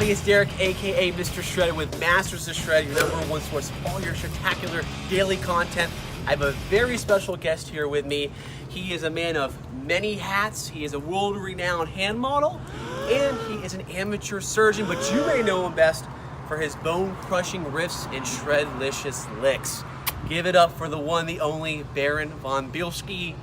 everybody, it's Derek, aka Mr. Shred, with Masters of Shred, your #1 source of all your spectacular daily content. I have a very special guest here with me. He is a man of many hats. He is a world-renowned hand model, and he is an amateur surgeon, but you may know him best for his bone-crushing riffs and shred-licious licks. Give it up for the one, the only Baron Von Bielski,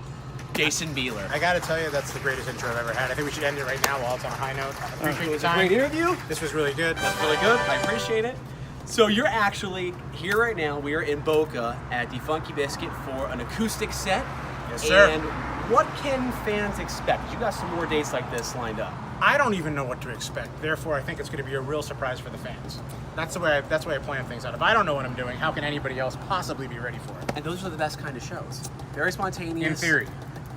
Jason Bieler. I gotta tell you, that's the greatest intro I've ever had. I think we should end it right now while it's on a high note. I appreciate It your was a time. great interview. This was really good. That's really good. I appreciate it. So you're actually here right now. We are in Boca at the Funky Biscuit for an acoustic set. Yes, sir. And what can fans expect? You got some more dates like this lined up. I don't even know what to expect. Therefore, I think it's going to be a real surprise for the fans. That's the way I plan things out. If I don't know what I'm doing, how can anybody else possibly be ready for it? And those are the best kind of shows. Very spontaneous. In theory.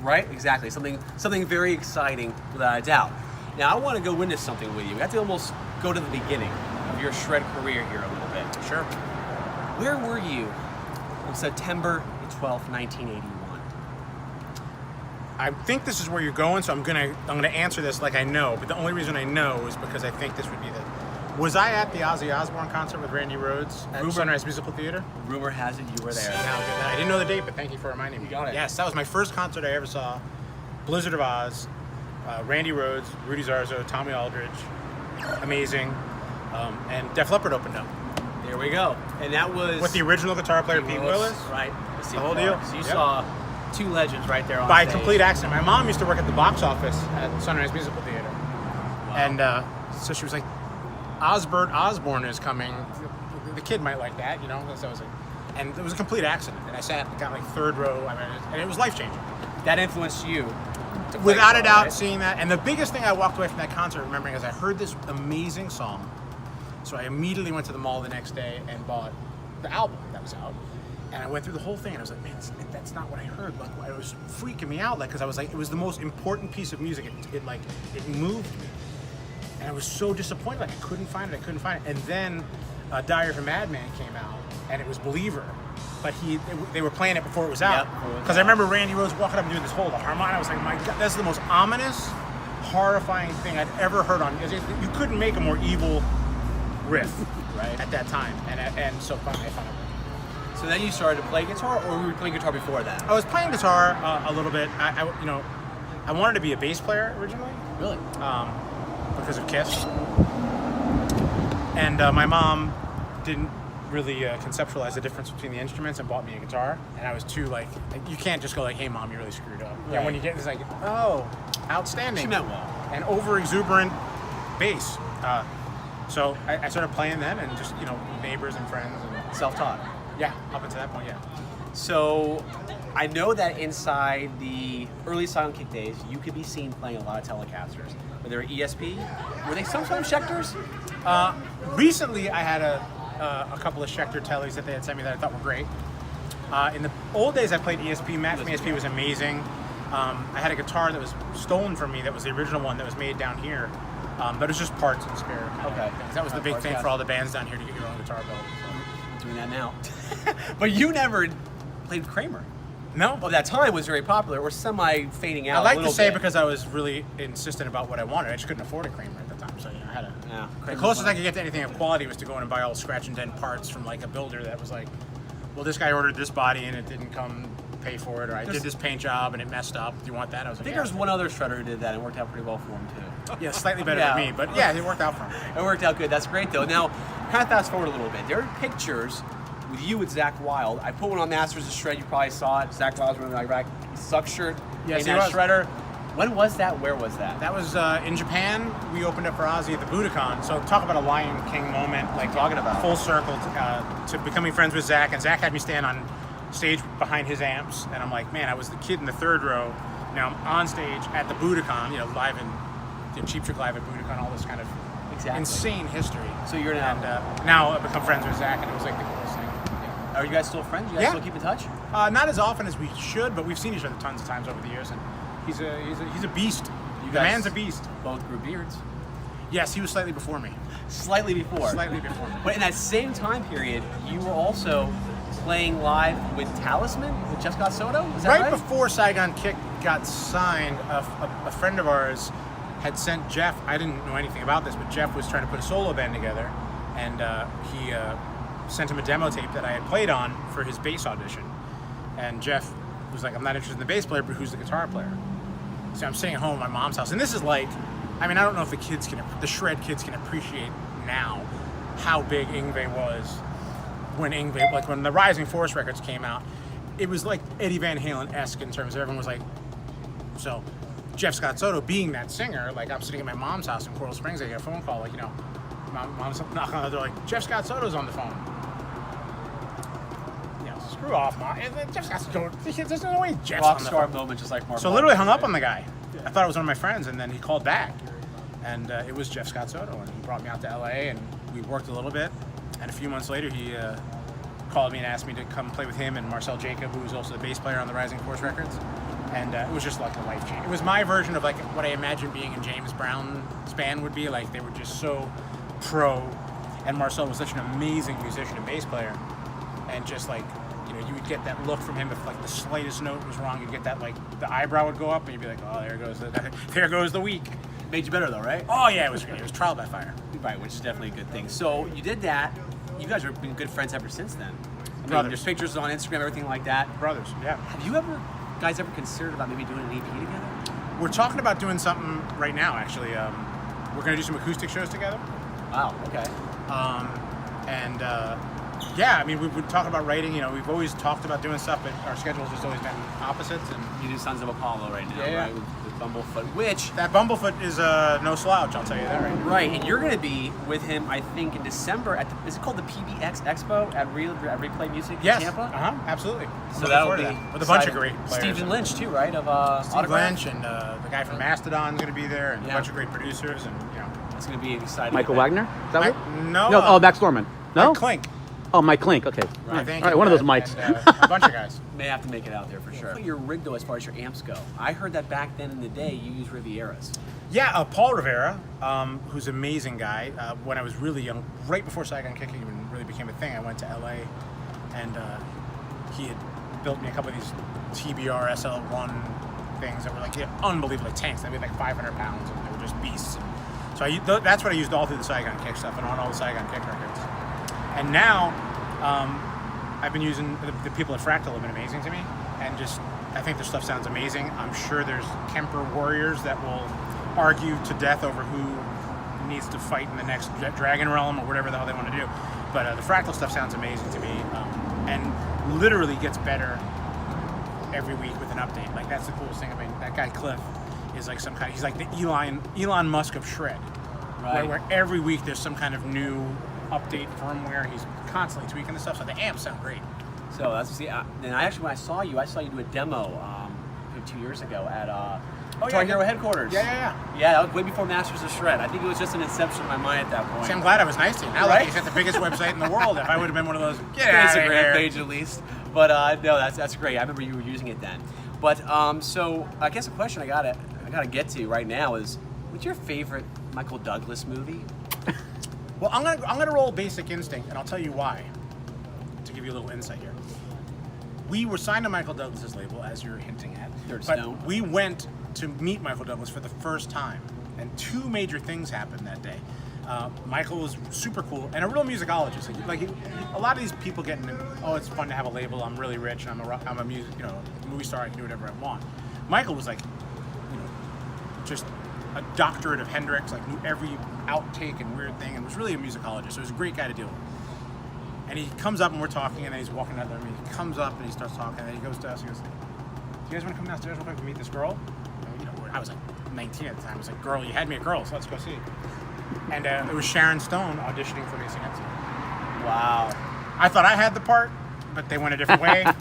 Right? Exactly. Something very exciting, without a doubt. Now, I want to go into something with you. We have to almost go to the beginning of your shred career here a little bit. Sure. Where were you on September 12th, 1981? I think this is where you're going, so I'm gonna answer this like I know. But the only reason I know is because I think this would be the. Was I at the Ozzy Osbourne concert with Randy Rhoads at Sunrise Musical Theater? Rumor has it you were there. See how good that. I didn't know the date, but thank you for reminding me. You got it. Yes, that was my first concert I ever saw. Blizzard of Oz, Randy Rhoads, Rudy Zarzo, Tommy Aldridge, amazing, and Def Leppard opened up. There we go. And that was With the original guitar player Pete Willis. Right. The whole deal. So you Yep. saw two legends right there on By stage. complete accident. My mom used to work at the box office at Sunrise Musical Theater. Wow. And so she was like, Osbourne is coming. The kid might like that, you know? So I was like, and it was a complete accident. And I got like third row, and it was life-changing. That influenced you. to play Without a guitar, doubt, right? seeing that. And the biggest thing I walked away from that concert remembering is I heard this amazing song. So I immediately went to the mall the next day and bought the album that was out. And I went through the whole thing and I was like, man, that's not what I heard. Like, it was freaking me out. Like, because I was like, it was the most important piece of music. It moved me. And I was so disappointed. Like, I couldn't find it. And then Diary of a Madman came out, and it was Believer. But they were playing it before it was out. Because I remember Randy Rhoads walking up and doing this whole harmonic. I was like, my God, that's the most ominous, horrifying thing I'd ever heard on. You couldn't make a more evil riff Right. at that time. And so finally I found it. So then you started to play guitar, or were you playing guitar before that? I was playing guitar a little bit. I wanted to be a bass player originally. Really? Because of Kiss. And my mom didn't really conceptualize the difference between the instruments and bought me a guitar. And I was too you can't just go like, hey mom, you really screwed up. Right. And when you get this, like, oh, outstanding. She meant well. And over exuberant bass. So I started playing then, and just, neighbors and friends. And Self-taught. yeah, up until that point, yeah. So I know that inside the early Saigon Kick days, you could be seen playing a lot of Telecasters. Were there ESP? Were they sometimes Schecters? Recently, I had a couple of Schecter tellies that they had sent me that I thought were great. In the old days, I played ESP. Matt from ESP was amazing. I had a guitar that was stolen from me that was the original one that was made down here. But it was just parts and spare. Okay. That was the big Parts, thing yeah. for all the bands down here to get your own guitar built. I'm doing that now. But you never played Kramer. No. Well, that time was very popular, or semi-fading out I like a to little say bit. because I was really insistent about what I wanted. I just couldn't afford a Kramer at the time, so I had to. Yeah, The Kramer's closest fine. I could get to anything of quality was to go in and buy all scratch and dent parts from like a builder that was like, well, this guy ordered this body and it didn't come pay for it, or I did this paint job and it messed up. Do you want that? I was I like, think yeah. there's one other shredder who did that and it worked out pretty well for him too. Yeah, slightly better Yeah. than me, but yeah, it worked out for him. It worked out good. That's great though. Now, kind of fast forward a little bit. There are pictures with you with Zach Wild. I put one on Masters of Shred. You probably saw it. Zach Wild's wearing my back suck shirt. Yes, in he that was. shredder. When was that? Where was that? That was in Japan. We opened up for Ozzy at the Budokan. So talk about a Lion King moment, like Talking about. full circle to becoming friends with Zach. And Zach had me stand on stage behind his amps, and I'm like, man, I was the kid in the third row. Now I'm on stage at the Budokan, live in Cheap Trick Live at Budokan, all this kind of Exactly. insane history. So you're now. And now I've become friends with Zach, and it was like the coolest thing. Yeah. Are you guys still friends? You guys Yeah. still keep in touch? Not as often as we should, but we've seen each other tons of times over the years, and he's a beast. You The guys man's a beast. Both grew beards. Yes, he was slightly before me. Slightly before. Slightly before me. But in that same time period, you were also playing live with Talisman, with Just Got Soto? Is that right? Right before Saigon Kick got signed, a friend of ours had sent Jeff, I didn't know anything about this, but Jeff was trying to put a solo band together, and he sent him a demo tape that I had played on for his bass audition. And Jeff was like, I'm not interested in the bass player, but who's the guitar player? So I'm sitting at home at my mom's house, and this is like, I mean, I don't know if the Shred kids can appreciate now how big Yngwie was when Yngwie, like when the Rising Force records came out. It was like Eddie Van Halen-esque in terms of everyone was like, so Jeff Scott Soto being that singer, like I'm sitting at my mom's house in Coral Springs, I get a phone call, like, you know, mom's knocking on the door, like, Jeff Scott Soto's on the phone. You know, screw off, Mom. Jeff Scott Soto, there's no way Jeff's on the phone. Rockstar moment, just like Mark. So I literally hung up on the guy. I thought it was one of my friends, and then he called back. And it was Jeff Scott Soto, and he brought me out to LA, and we worked a little bit. And a few months later, he called me and asked me to come play with him and Marcel Jacob, who was also the bass player on the Rising Force records. And it was just like a life change. It was my version of like what I imagined being in James Brown's band would be. Like they were just so pro, and Marcel was such an amazing musician and bass player. And just like, you know, you would get that look from him if like the slightest note was wrong. You'd get that like the eyebrow would go up, and you'd be like, oh, there goes the week. Made you better though, right? Oh yeah, it was great. It was trial by fire. Right, which is definitely a good thing. So you did that. You guys have been good friends ever since then. I mean, Brothers. there's pictures on Instagram, everything like that. Brothers, yeah. Have you guys ever considered about maybe doing an EP together? We're talking about doing something right now, actually. We're going to do some acoustic shows together. Wow, okay. Yeah, I mean, we've been talking about writing. You know, we've always talked about doing stuff, but our schedules just always been opposites. And You do Sons of Apollo right now, Yeah. right? With Bumblefoot, which... that Bumblefoot is no slouch, I'll tell you that, right? Right, and you're going to be with him, I think, in December at is it called the PBX Expo at Replay Music in Tampa? Absolutely. So that'll be with a bunch of great players. Stephen Lynch too, right? Of Steve Autograph? Lynch and the guy from Mastodon's going to be there, and Yeah. a bunch of great producers, and you know. It's going to be an exciting. Michael event. Wagner? Is that right? No. No. Oh, Max Norman. No. Mike Klink. Oh, Mike Klink. Okay. I All think, right. One of those mics. and, a bunch of guys. May have to make it out there for sure. Your rig though, as far as your amps go, I heard that back then in the day you used Rivieras. Yeah, Paul Rivera, who's an amazing guy. When I was really young, right before Saigon Kick even really became a thing, I went to LA, and he had built me a couple of these TBR SL1 things that were like unbelievable tanks. They weighed like 500 pounds, and they were just beasts. So that's what I used all through the Saigon Kick stuff and on all the Saigon Kick records. And now, I've been using, the people at Fractal have been amazing to me, and just, I think their stuff sounds amazing. I'm sure there's Kemper warriors that will argue to death over who needs to fight in the next Dragon Realm or whatever the hell they want to do. But the Fractal stuff sounds amazing to me, and literally gets better every week with an update. Like, that's the coolest thing. I mean, that guy Cliff is like some kind, he's like the Elon Musk of Shred. Right. Where every week there's some kind of new update firmware. He's constantly tweaking the stuff, so the amps sound great. So that's and I actually when I saw you do a demo 2 years ago at Guitar Hero headquarters. Yeah. Yeah, that was way before Masters of Shred. I think it was just an inception in my mind at that point. See, I'm glad I was nice to you. Now, Right? like, he's got the biggest website in the world. If I would have been one of those, get out of Instagram here. page at least. But no, that's great. I remember you were using it then. But so I guess a question I gotta get to right now is, what's your favorite Michael Douglas movie? Well, I'm gonna roll Basic Instinct, and I'll tell you why. To give you a little insight here, we were signed to Michael Douglas's label, as you're hinting at. Third but Stone. we went to meet Michael Douglas for the first time, and two major things happened that day. Michael was super cool and a real musicologist. A lot of these people get in, oh, it's fun to have a label. I'm really rich. I'm a movie star. I can do whatever I want. Michael was like, just a doctorate of Hendrix. Like, knew every outtake and weird thing, and was really a musicologist. So he was a great guy to deal with. And he comes up and we're talking, and then he's walking out there. And he comes up and he starts talking, and then he goes to us. He goes, "Do you guys want to come downstairs real quick to meet this girl?" I was like 19 at the time. I was like, "Girl, you had me a girl, so let's go see." And it was Sharon Stone auditioning for Basic Instinct. Wow. I thought I had the part, but they went a different way. You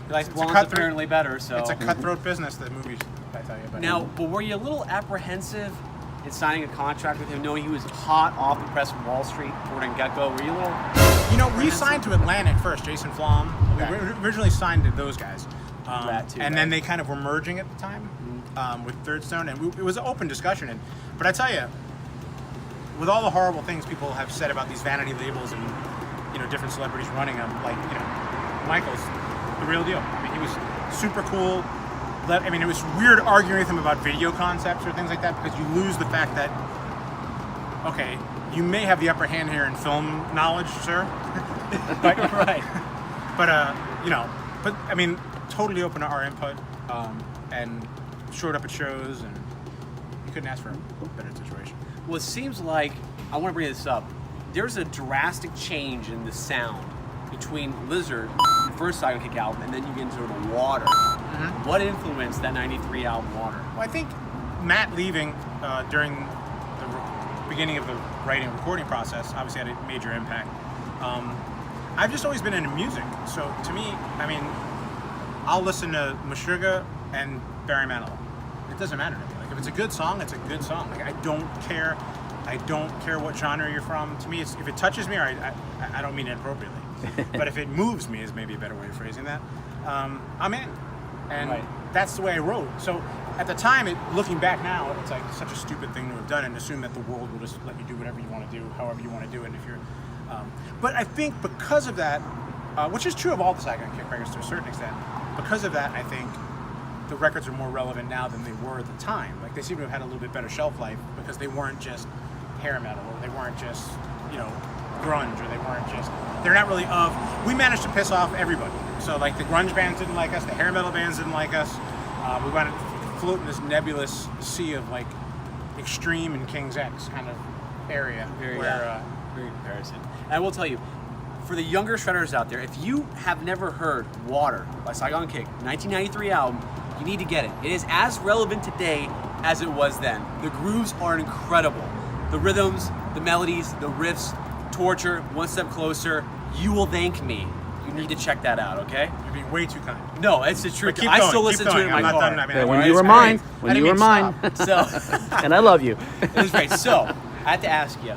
like It's a blondes cutthroat- apparently better, so. It's a cutthroat business, the movie, I tell you. But Now, but were you a little apprehensive in signing a contract with him, knowing he was hot off the press from Wall Street, Gordon Gekko? Were you a little... we signed to Atlantic first, Jason Flom. Okay. We originally signed to those guys. That too, and right? then they kind of were merging at the time with Third Stone, and it was an open discussion. But I tell you, with all the horrible things people have said about these vanity labels and different celebrities running them, like Michael's the real deal. I mean, he was super cool, it was weird arguing with him about video concepts or things like that because you lose the fact that, okay, you may have the upper hand here in film knowledge, sir. But, Right. But I mean, totally open to our input, and showed up at shows, and you couldn't ask for a better situation. Well, it seems like, I want to bring this up, there's a drastic change in the sound between Lizard, the first Saigon Kick album, and then you get into the Water. Mm-hmm. What influenced that 93 album, Water? Well, I think Matt leaving during the beginning of the writing and recording process obviously had a major impact. I've just always been into music, so to me, I mean, I'll listen to Meshuggah and Barry Manilow. It doesn't matter to me. Like, if it's a good song, it's a good song. Like, I don't care what genre you're from. To me, if it touches me, or I don't mean it appropriately, but if it moves me is maybe a better way of phrasing that, I'm in. And Right. that's the way I wrote. So at the time, looking back now, it's like such a stupid thing to have done and assume that the world will just let you do whatever you want to do, however you want to do it. And if you're, but I think because of that, which is true of all the Saigon Kick records to a certain extent, because of that, I think the records are more relevant now than they were at the time. Like, they seem to have had a little bit better shelf life because they weren't just hair metal, or they weren't just, grunge, or they're not really we managed to piss off everybody. So, like, the grunge bands didn't like us, the hair metal bands didn't like us. We went to float in this nebulous sea of, like, Extreme and King's X kind of area. Very comparison. And I will tell you, for the younger shredders out there, if you have never heard Water by Saigon Kick, 1993 album, you need to get it. It is as relevant today as it was then. The grooves are incredible. The rhythms, the melodies, the riffs, Torture, One Step Closer, You Will Thank Me. You need to check that out, okay? You're being way too kind. No, it's the truth. But keep I going, still keep listen to going. it in my I'm not car. done. I mean, Yeah, when it's you were great. mine. I When didn't you were mean mine. stop. So, And I love you. it was great. So, I have to ask you,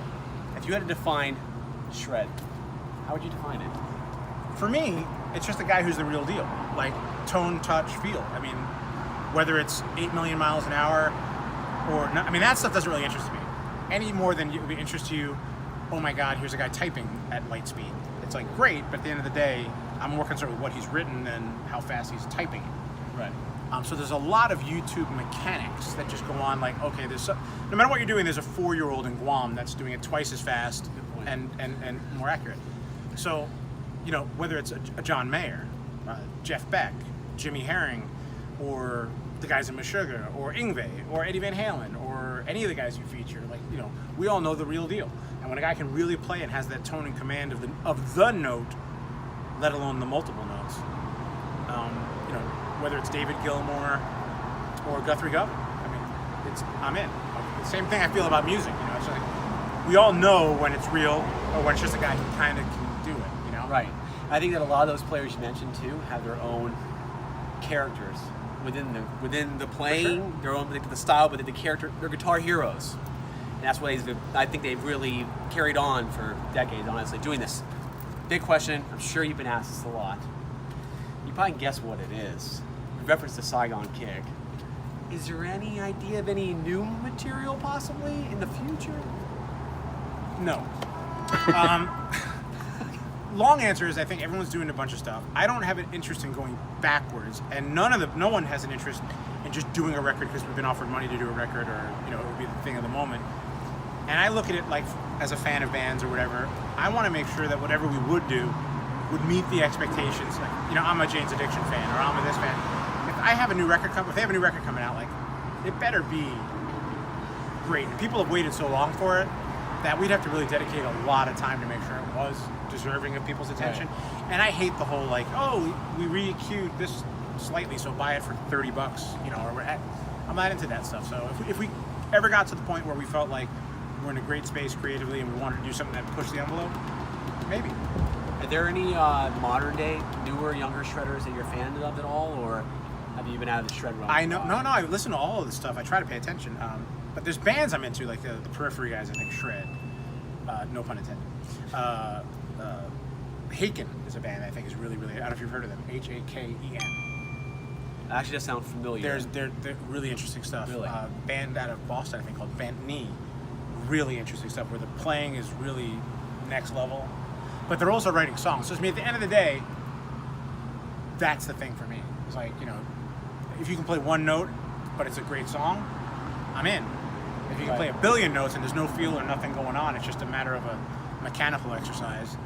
if you had to define shred, how would you define it? For me, it's just a guy who's the real deal. Like, tone, touch, feel. I mean, whether it's 8 million miles an hour or not, I mean, that stuff doesn't really interest me. Any more than it would interest you, oh my God, here's a guy typing at light speed. It's like, great, but at the end of the day, I'm more concerned with what he's written than how fast he's typing it. Right. So there's a lot of YouTube mechanics that just go on, like, okay, no matter what you're doing, there's a 4-year-old in Guam that's doing it twice as fast and more accurate. So, whether it's a John Mayer, Jeff Beck, Jimmy Herring, or the guys in Meshuggah, or Yngwie, or Eddie Van Halen, or any of the guys you feature, like, we all know the real deal. And when a guy can really play and has that tone and command of the note, let alone the multiple notes, whether it's David Gilmour or Guthrie Govan, I mean, I'm in. The same thing I feel about music. It's like we all know when it's real or when it's just a guy who kind of can do it. Right. I think that a lot of those players you mentioned too have their own characters within the playing, sure. their own the style, but the character, they're guitar heroes. And that's what I think they've really carried on for decades, honestly, doing this. Big question, I'm sure you've been asked this a lot. You probably can guess what it is. You referenced the Saigon Kick. Is there any idea of any new material possibly in the future? No. Long answer is I think everyone's doing a bunch of stuff. I don't have an interest in going backwards, and no one has an interest in just doing a record because we've been offered money to do a record, or it would be the thing of the moment. And I look at it like, as a fan of bands or whatever, I want to make sure that whatever we would do would meet the expectations. Like, I'm a Jane's Addiction fan, or I'm a this fan. If they have a new record coming out, like, it better be great. And people have waited so long for it that we'd have to really dedicate a lot of time to make sure it was deserving of people's attention. Right. And I hate the whole, like, we re-queued this slightly, so buy it for $30, or I'm not into that stuff. So if we ever got to the point where we felt like we're in a great space creatively and we wanted to do something that pushed the envelope, maybe. Are there any modern day, newer, younger shredders that you're a fan of at all, or have you been out of the shred run? I listen to all of this stuff. I try to pay attention. But there's bands I'm into, like the Periphery guys, I think, shred. No pun intended. Haken is a band I think is really, really, I don't know if you've heard of them. Haken. That actually does sound familiar. They're really interesting stuff. Really? Band out of Boston, I think, called Bent Knee. Really interesting stuff where the playing is really next level. But they're also writing songs. So to me, at the end of the day, that's the thing for me. It's like, if you can play one note, but it's a great song, I'm in. If you can play a billion notes and there's no feel or nothing going on, it's just a matter of a mechanical exercise,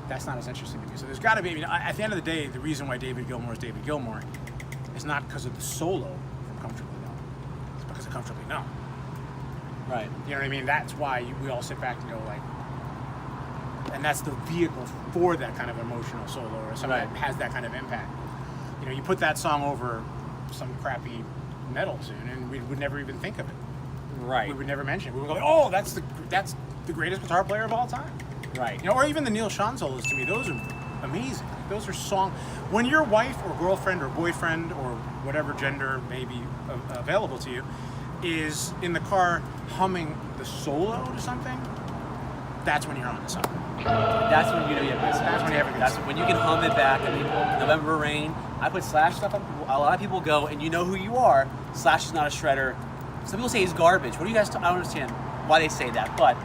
that's not as interesting to me. So there's got to be, at the end of the day, the reason why David Gilmour is David Gilmour is not because of the solo from Comfortably Numb. It's because of Comfortably Numb. Right. You know what I mean? That's why we all sit back and go like, and that's the vehicle for that kind of emotional solo or something that has that kind of impact. You know, you put that song over some crappy metal tune and we would never even think of it. Right. We would never mention it. We would go, oh, that's the greatest guitar player of all time. Right. You know, or even the Neil Schon solos, to me, those are amazing. Those are songs. When your wife or girlfriend or boyfriend or whatever gender may be available to you is in the car humming the solo to something, that's when you're on to something. That's when you know you have good. That's when you have a good That's song. when you can hum it back. I mean, November Rain. I put Slash stuff on. A lot of people go, and you know who you are. Slash is not a shredder. Some people say he's garbage. What do you guys? I don't understand why they say that, but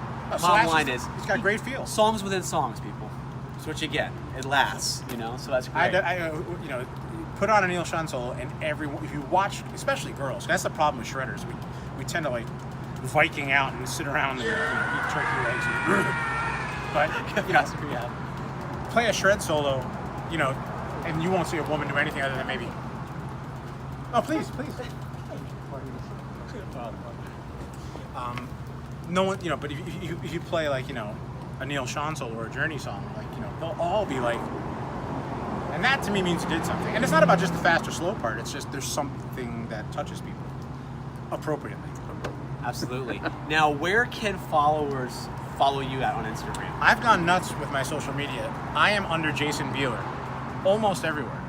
bottom line is he's got great feel. songs within songs, people. That's what you get. It lasts, you know. So that's great. You know, put on a Neil Schon solo, and everyone, if you watch, especially girls, that's the problem with shredders. We tend to like Viking out and sit around and eat turkey legs. But you know, play a shred solo, you know, and you won't see a woman do anything other than maybe. Oh, please. No one, you know, but if you play like, you know, a Neil Schon solo or a Journey song, like, you know, they'll all be like, and that to me means you did something. And it's not about just the fast or slow part. It's just there's something that touches people appropriately. Absolutely. Now, where can followers follow you at on Instagram? I've gone nuts with my social media. I am under Jason Bieler almost everywhere.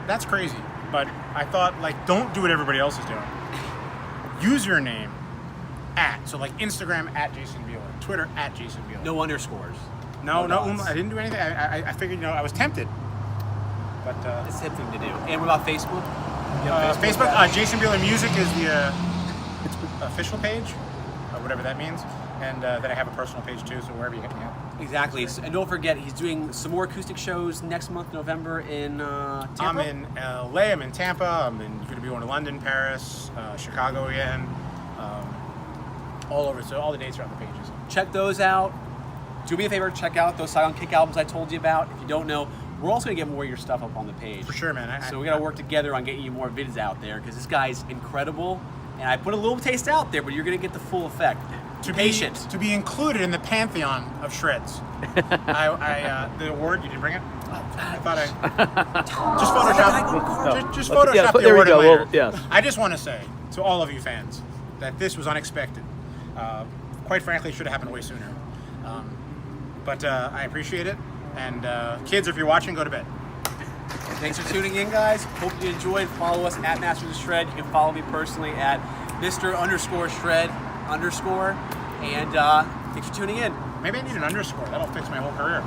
That's crazy, but I thought, like, don't do what everybody else is doing. Use your name so like Instagram at Jason Bieler, Twitter at Jason Bieler. No underscores. No, dots. I didn't do anything. I figured, you know, I was tempted, but It's a thing to do. And what about Facebook? Facebook, Jason Bieler Music is the official page, whatever that means, and then I have a personal page too. So wherever you hit me up. Exactly. And don't forget, he's doing some more acoustic shows next month, November, in Tampa. I'm in LA. I'm in Tampa. I'm going to be going to London, Paris, Chicago again, all over. So all the dates are on the pages. Check those out. Do me a favor, check out those Saigon Kick albums I told you about. If you don't know, we're also going to get more of your stuff up on the page. For sure, man. So we got to work together on getting you more vids out there, because this guy's incredible. And I put a little taste out there, but you're going to get the full effect. To be included in the pantheon of shreds. The award, you didn't bring it? I thought just Photoshop Yeah, the there we award go. in later. Well, yes. I just want to say to all of you fans that this was unexpected. Quite frankly, it should have happened way sooner. But I appreciate it. And kids, if you're watching, go to bed. Thanks for tuning in, guys. Hope you enjoyed. Follow us at Masters of Shred. You can follow me personally at Mr_Shred_. And thanks for tuning in. Maybe I need an underscore. That'll fix my whole career.